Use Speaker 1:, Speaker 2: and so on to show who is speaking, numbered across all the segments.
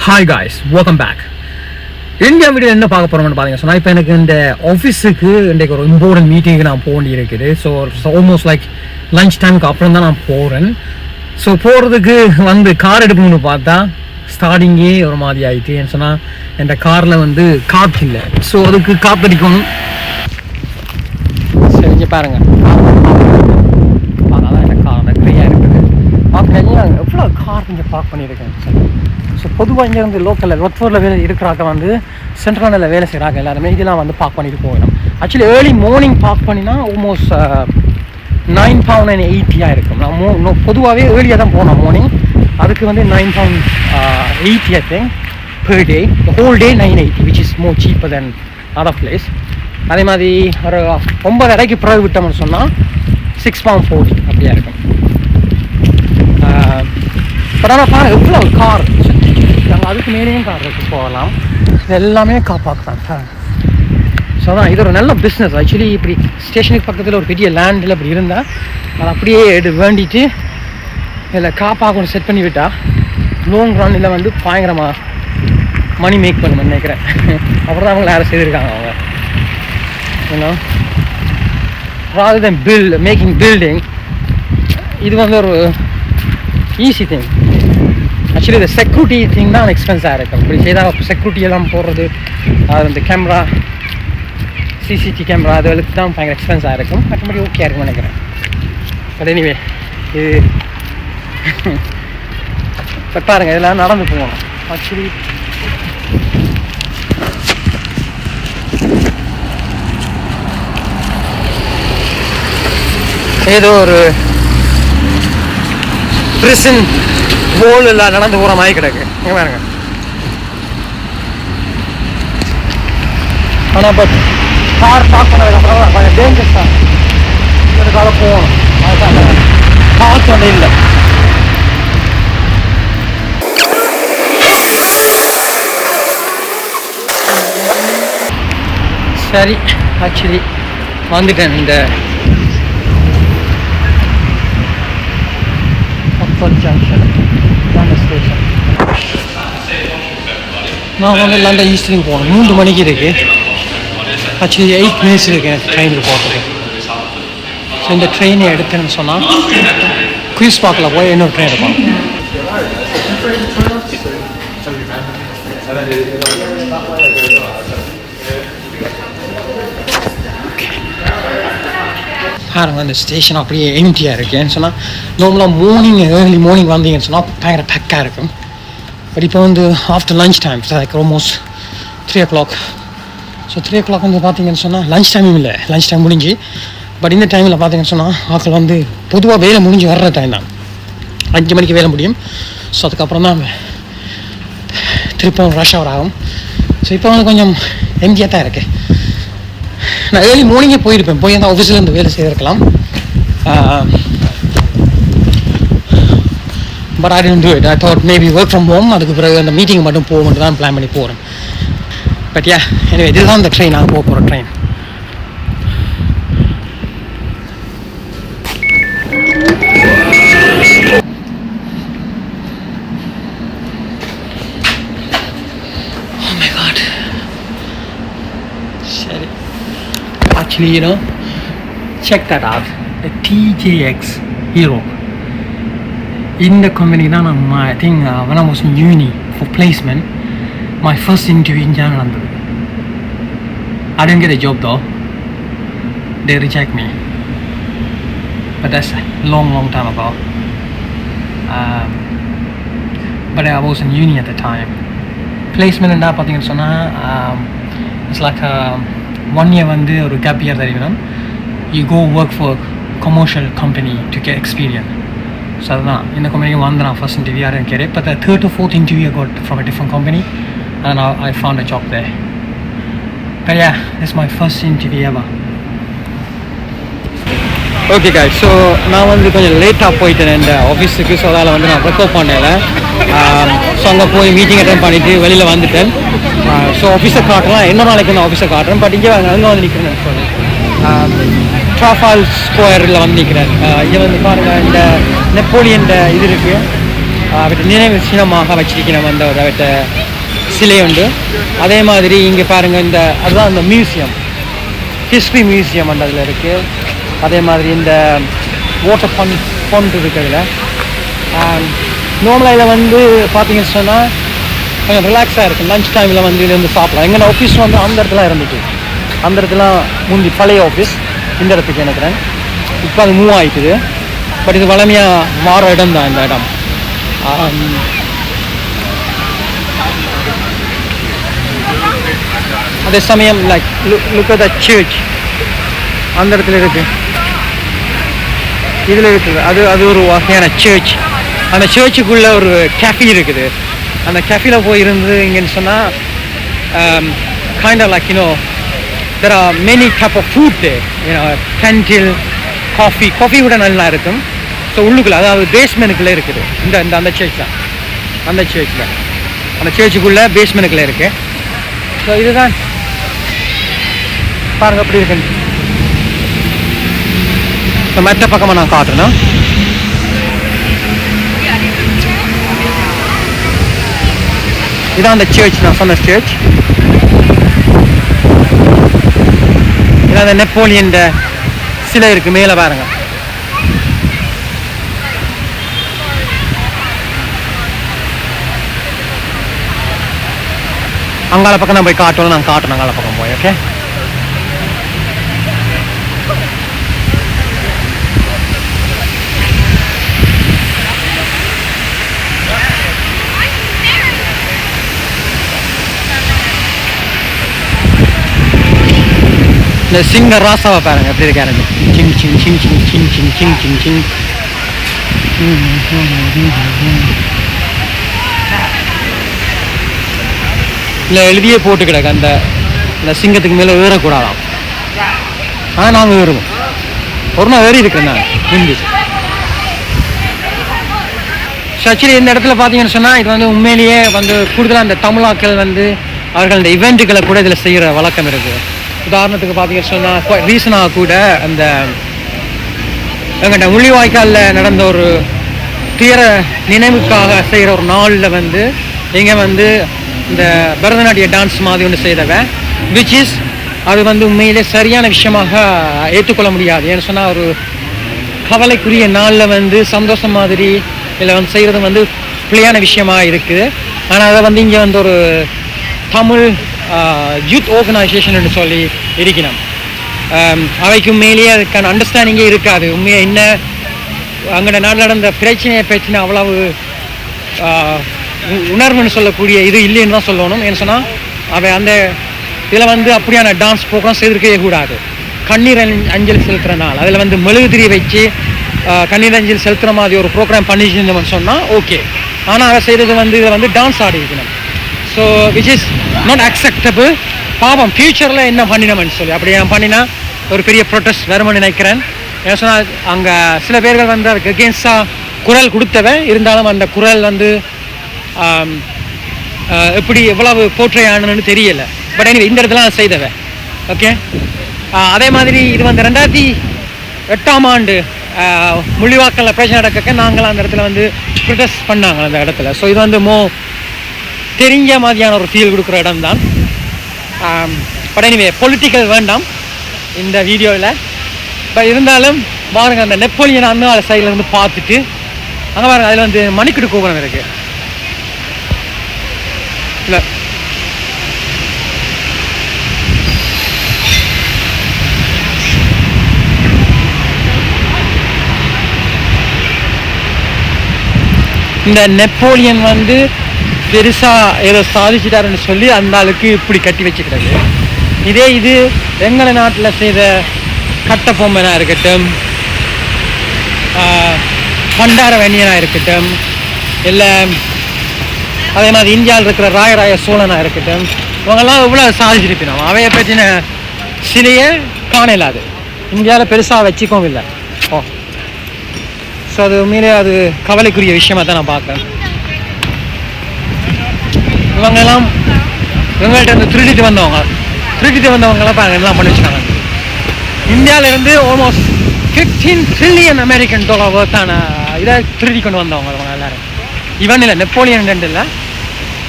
Speaker 1: Hi guys, welcome back. India video என்ன பார்க்க போகிறோம்னு பார்த்தீங்கன்னா சொன்னால் இப்போ எனக்கு இந்த ஆஃபீஸுக்கு இன்றைக்கு ஒரு இம்பார்ட்டன்ட் மீட்டிங்கு நான் போக வேண்டி இருக்குது. ஸோ ஆல்மோஸ்ட் லைக் லஞ்ச் டைமுக்கு அப்புறம் தான் நான் போகிறேன். ஸோ போகிறதுக்கு வந்து கார் எடுக்கணும்னு பார்த்தா ஸ்டார்டிங்கே ஒரு மாதிரி ஆகிட்டு ஏன்னு சொன்னால் என் காரில் வந்து காற்று இல்லை. ஸோ அதுக்கு காற்றடிக்கணும். சரி இங்கே பாருங்கள், அதான் என் கார் நிறையா இருக்குது. பார்க்குறீங்க எவ்வளோ கார் இங்கே பார்க் பண்ணியிருக்கேன். சரி, ஸோ பொதுவாக இங்கே வந்து லோக்கலில் வாட்ஃபோர்டில் வேலை இருக்கிறாக்க வந்து சென்ட்ரலில் வேலை செய்கிறாங்க எல்லாருமே இதெல்லாம் வந்து பார்க் பண்ணிட்டு போகணும். ஆக்சுவலி ஏர்லி மார்னிங் பார்க் பண்ணினா ஆல்மோஸ்ட் £9.80 இருக்கும். நான் பொதுவாகவே ஏர்லியாக தான் போனோம் மார்னிங். அதுக்கு வந்து £9.80 I think per day. The whole day $9.80 which is more cheaper than other place. அதே மாதிரி ஒரு 9:30க்கு பிறகு விட்டோம்னு சொன்னால் £6.40 அப்படியா இருக்கும். பட் ஆனால் பாருங்கள் எவ்வளோ கார், நாங்கள் அதுக்கு மேலேயும் கார் இருக்கு போகலாம். இது எல்லாமே கார் பார்க் தான் சார். ஸோ அதான் இது ஒரு நல்ல பிஸ்னஸ். ஆக்சுவலி இப்படி ஸ்டேஷனுக்கு பக்கத்தில் ஒரு பெரிய லேண்டில் இப்படி இருந்தால் அதை அப்படியே வேண்டிட்டு இதில் கார் பார்க் ஒன்று செட் பண்ணி விட்டால் லாங் ரன்னில் வந்து பயங்கரமாக மணி மேக் பண்ணணும்னு நினைக்கிறேன். அப்புறம் தான் அவங்க யாரும் செய்திருக்காங்க அவங்க. ஏன்னா rather than making building, இது வந்து ஒரு ஈஸி திங். ஆக்சுவலி இந்த செக்யூரிட்டி திங் தான் எக்ஸ்பென்ஸாக இருக்கும். இப்படி செய்தால் செக்யூரிட்டி எல்லாம் போடுறது, அது இந்த கேமரா சிசிடிவி கேமரா அதுகளுக்கு தான் பயங்கர எக்ஸ்பென்ஸாக இருக்கும். மற்றபடி ஓகே இருக்கும்னு நினைக்கிறேன். பட் எனிவே இது பட் பாருங்கள் இதெல்லாம் நடந்து போகணும். ஆக்சுவலி ஏதோ ஒரு பிரிசன் போல் எல்லாம் நடந்து போகிற மாதிரி கிடக்கு. இங்கே பாருங்க. ஆனால் பட் கார் பார்க் பண்ணதுக்கப்புறம் கொஞ்சம் டேஞ்சர்ஸ் தான். இதுக்காக போகணும். அதுதான் காற்று ஒன்றும் இல்லை. சரி, ஆக்சுவலி வந்துட்டேன் இந்த Watford Junction ஸ்டேஷன். நான் வந்து லண்டன் ஈஸ்டரிங் போகணும். 3 மணிக்கு இருக்குது. ஆக்சுவலி 8 minutes இருக்குது எனக்கு ட்ரெயினுக்கு போகிறதுக்கு. ஸோ இந்த ட்ரெயினை எடுத்தேன்னு சொன்னால் குயிஸ் பார்க்கில் போய் இன்னொரு ட்ரெயின் எடுப்போம். பாருங்கள் அந்த ஸ்டேஷன் அப்படியே எம்டியாக இருக்குன்னு சொன்னால் நார்மலாக ஏர்லி மார்னிங் வந்தீங்கன்னு சொன்னால் பயங்கர பேக்காக இருக்கும். பட் இப்போ வந்து after lunch time like almost 3 o'clock. So 3 o'clock வந்து பார்த்தீங்கன்னு சொன்னால் லஞ்ச் டைமும் இல்லை, லஞ்ச் டைம் முடிஞ்சு. பட் இந்த டைமில் பார்த்தீங்கன்னு சொன்னால் ஆட்கள் வந்து பொதுவாக வேலை முடிஞ்சு வர்ற டைம் தான். 5 மணிக்கு வேலை முடியும். ஸோ அதுக்கப்புறம் தான் திருப்பம் ரஷ் ஹவர் ஆகும். ஸோ இப்போ வந்து கொஞ்சம் எம்டியாக தான் இருக்குது. நான் ஏர்லி மார்னிங்கே போயிருப்பேன், போய் அந்த ஆஃபீஸில் இருந்து வேலை செய்திருக்கலாம். But I didn't to it. I thought maybe work from home. அதுக்கு பிறகு அந்த மீட்டிங் மட்டும் போகணுன்ட்டு தான் பிளான் பண்ணி போகிறேன். பட் யா எனவே இதுதான் அந்த ட்ரெயின், நாங்கள் போகிற train. Actually, you know, check that out. The TJX Hero. In the company, I think when I was in uni for placement, my first interview in January. I didn't get a job though. They reject me. But that's a long time ago. But I was in uni at the time. Placement and that, it's like a 1 year வந்து ஒரு gap year தருவினோம். You go work for commercial company to get experience. So அதுதான் இந்த கம்பெனிக்கு வந்து நான் first interview யாரும் கேட்குறேன். இப்போ 3rd or 4th interview I got from a different company and I found a job there. But yeah, this is my first interview ever. Okay guys, so நான் வந்து கொஞ்சம் லேட்டாக போயிட்டேன் இந்த ஆஃபீஸுக்கு. ஸோ அதால் வந்து நான் ப்ரிப்பேர் பண்ணல. ஸோ அங்கே போய் மீட்டிங் அட்டெண்ட் பண்ணிவிட்டு வெளியில் வந்துட்டேன். ஸோ ஆஃபீஸை காட்டுறேன், இன்னொரு நாளைக்கு நான் ஆஃபீஸை காட்டுறேன். பட் இங்கே அங்கே வந்து நிற்கிறேன் சொல்லி ட்ராஃபால் ஸ்கொயரில் வந்து நிற்கிறேன். இங்கே வந்து பாருங்கள் இந்த நெப்போலியன் இது இருக்குது. அவட்ட நினைவு சின்னமாக வச்சிருக்கணும் அந்த அவட்ட சிலை உண்டு. அதே மாதிரி இங்கே பாருங்கள், இந்த அதுதான் இந்த மியூசியம், ஹிஸ்ட்ரி மியூசியம் அந்த அதில் இருக்குது. அதே மாதிரி இந்த வாட்டர் ஃபண்ட் இருக்கிறதுல நார்மலாக இதில் வந்து பார்த்தீங்கன்னு சொன்னால் கொஞ்சம் ரிலாக்ஸாக இருக்குது. லஞ்ச் டைமில் வந்து இதுலேருந்து சாப்பிடலாம். எங்கள் ஆஃபீஸ் வந்து அந்த இடத்துல இருந்துச்சு. அந்த இடத்துல முந்தி பழைய ஆஃபீஸ் இந்த இடத்துக்கு நினைக்கிறேன். இப்போ அது மூவ் ஆகிட்டுது. பட் இது வளமையாக மாற இடம் தான் இந்த இடம். அதே சமயம் like look at the church அந்த இடத்துல இருக்குது, இதில் இருக்குது. அது ஒரு வகையான சர்ச். அந்த சர்ச்சுக்குள்ளே ஒரு கேஃபே இருக்குது. அந்த கேஃபேல போய் இருந்து இங்கன்னு சொன்னால் kind of like there are many type of food there, கண்டில் காஃபி கூட நல்லா இருக்கும். ஸோ உள்ளுக்குள்ளே, அதாவது பேஸ்மெண்ட்டுக்குள்ளே இருக்குது இந்த அந்த சர்ச் தான். அந்த சர்ச்சுக்குள்ளே பேஸ்மெண்ட்டுக்குள்ளே இருக்குது. ஸோ இதுதான் பாருங்கள் எப்படி இருக்குன்னு. ஸோ மற்ற பக்கமாக நான் காட்டுறேன். இதான் அந்த சர்ச், நான் சொன்ன சர்ச். இதான் அந்த நெப்போலியன் சிலை இருக்குது மேலே பாருங்க. அங்கால பக்கம் நான் போய் காட்டுவோம், நான் காட்டுறேன் அங்கால பக்கம் போய். ஓகே, இந்த சிங்க ராசாவை பாருங்க எப்படி இருக்காரு. சிங் சிங் சிங் சிங் சிங் சிங் சிங் சிங் சிங். இல்லை எழுதியே போட்டு கிடக்கு அந்த சிங்கத்துக்கு மேலே ஏறக்கூடாதாம். ஆனால் நாங்கள் ஏறுவோம். ஒரு நாள் ஏறி இருக்கிறேன் நான் ஹிந்தி. ஆக்சுவலி இந்த இடத்துல பார்த்தீங்கன்னு சொன்னால் இது வந்து உண்மையிலேயே வந்து கூடுதலாக அந்த தமிழாக்கள் வந்து அவர்கள் இந்த இவெண்ட்டுகளை கூட இதில் செய்கிற வழக்கம் இருக்குது. உதாரணத்துக்கு பார்த்தீங்கன்னு சொன்னால் ரீசனாக கூட அந்த எங்கள்கிட்ட முள்ளிவாய்க்காலில் நடந்த ஒரு துயர நினைவுக்காக செய்கிற ஒரு நாளில் வந்து இங்கே வந்து இந்த பரதநாட்டிய டான்ஸ் மாதிரி ஒன்று செய்தவன், விச் இஸ் அது வந்து உண்மையிலே சரியான விஷயமாக ஏற்றுக்கொள்ள முடியாது. ஏன்னு சொன்னால் ஒரு கவலைக்குரிய நாளில் வந்து சந்தோஷம் மாதிரி இதில் வந்து செய்கிறது வந்து பிள்ளையான விஷயமாக இருக்குது. ஆனால் அதை வந்து இங்கே வந்து ஒரு தமிழ் யூத் ஆர்கனைசேஷன் சொல்லி இருக்கணும். அவைக்கு உண்மையிலேயே அதுக்கான அண்டர்ஸ்டாண்டிங்கே இருக்காது. உண்மையாக என்ன அங்கே நாட்டில் நடந்த பிரச்சனை அவ்வளவு உணர்வுன்னு சொல்லக்கூடிய இது இல்லைன்னு தான் சொல்லணும். ஏன்னு சொன்னால் அவை அந்த இதில் வந்து அப்படியான டான்ஸ் ப்ரோக்ராம் செய்திருக்கவே கூடாது. கண்ணீர் அஞ்சலி செலுத்துகிற நாள் அதில் வந்து மெழுகுதிரி வச்சு கண்ணீர் அஞ்சலி செலுத்துகிற மாதிரி ஒரு ப்ரோக்ராம் பண்ணிச்சுன்னு சொன்னால் ஓகே. ஆனால் அதை செய்கிறது வந்து இதில் வந்து டான்ஸ் ஆடி இருக்கணும். So which is not acceptable. பாவம் ஃப்யூச்சரில் என்ன பண்ணினோம்னு சொல்லி அப்படி நான் பண்ணினா ஒரு பெரிய ப்ரொட்டஸ்ட் வரும்னு நினைக்கிறேன். ஏன்னா சொன்னால் அங்கே சில பேர்கள் வந்து அதுக்கு அகேன்ஸ்டாக குரல் கொடுத்தவன், இருந்தாலும் அந்த குரல் வந்து எப்படி எவ்வளவு போற்றையானு தெரியலை. பட் எனிவே இந்த இடத்துல அதை செய்தவன். ஓகே, அதே மாதிரி இது வந்து 2008ஆம் ஆண்டு முள்ளிவாக்கல்ல பிரச்சனை நடக்க நாங்கள் அந்த இடத்துல வந்து ப்ரொட்டஸ்ட் பண்ணாங்க அந்த இடத்துல. ஸோ இது வந்து தெரிஞ்ச மாதிரியான ஒரு ஃபீல் கொடுக்குற இடம் தான். பட் எனிவே பொலிட்டிக்கல் வேண்டாம் இந்த வீடியோவில். பட் இருந்தாலும் பாருங்கள், அந்த நெப்போலியன் அந்த சைடில் இருந்து பார்த்துட்டு அங்கே பாருங்கள், அதில் வந்து மணிக்கட்டு கோபுரம் இருக்குது. இல்லை இந்த நெப்போலியன் வந்து பெருசாக ஏதோ சாதிச்சிட்டாருன்னு சொல்லி அந்த ஆளுக்கு இப்படி கட்டி வச்சுக்கிறது. இதே இது எங்களை நாட்டில் செய்த கட்டப்பொம்மனாக இருக்கட்டும், பண்டார வன்னியனாக இருக்கட்டும், இல்லை அதே மாதிரி இந்தியாவில் இருக்கிற ராயராய சோழனாக இருக்கட்டும், இவங்கெல்லாம் இவ்வளோ சாதிச்சிருப்பினோம். அவையை பற்றின சிலையை காணலாது இந்தியாவில் பெருசாக வச்சுக்கவும் இல்லை. ஸோ அது உண்மையிலே அது கவலைக்குரிய விஷயமாக தான் நான் பார்க்குறேன். இவங்கெல்லாம் இவங்கள்ட்ட இருந்து திருடிட்டு வந்தவங்கெல்லாம் பாருங்க எல்லாம் பண்ணி வச்சுக்காங்க. இந்தியாவிலேருந்து ஆல்மோஸ்ட் $15 trillion அமெரிக்கன் டாலர் வர்த்தான இதை திருடி கொண்டு வந்தவங்க இவங்க எல்லாரும். இவன் இல்லை, நெப்போலியன் ரெண்டு இல்லை,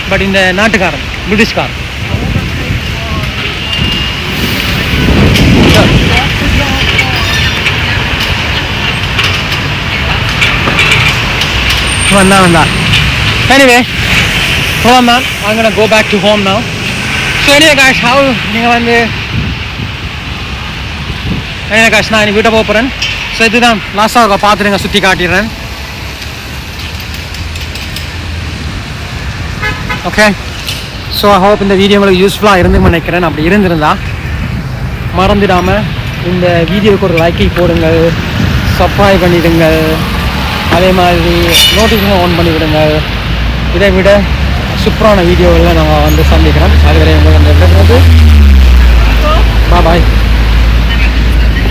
Speaker 1: பட் இந்த நாட்டுக்காரன், பிரிட்டிஷ்காரன். வந்தான். Anyway, hold on man, I'm gonna go back to home now. So anyway guys, how நீங்கள் வந்து guys நான் இனி வீட்டை போகிறேன். ஸோ இதுதான் லாஸ்ட்டாக பார்த்துருங்க, சுற்றி காட்டிடுறேன். ஓகே, ஸோ ஐ ஹோப் இந்த வீடியோ உங்களுக்கு யூஸ்ஃபுல்லாக இருந்துன்னு நினைக்கிறேன். அப்படி இருந்திருந்தா மறந்துடாமல் இந்த வீடியோவுக்கு ஒரு லைக்கை போடுங்கள், சப்ஸ்கிரைப் பண்ணிவிடுங்க, அதே மாதிரி நோட்டிஃபிகேஷன் ஆன் பண்ணிவிடுங்க. இதை விட சூப்பரான வீடியோவில் நாங்கள் வந்து சந்திக்கிறோம்.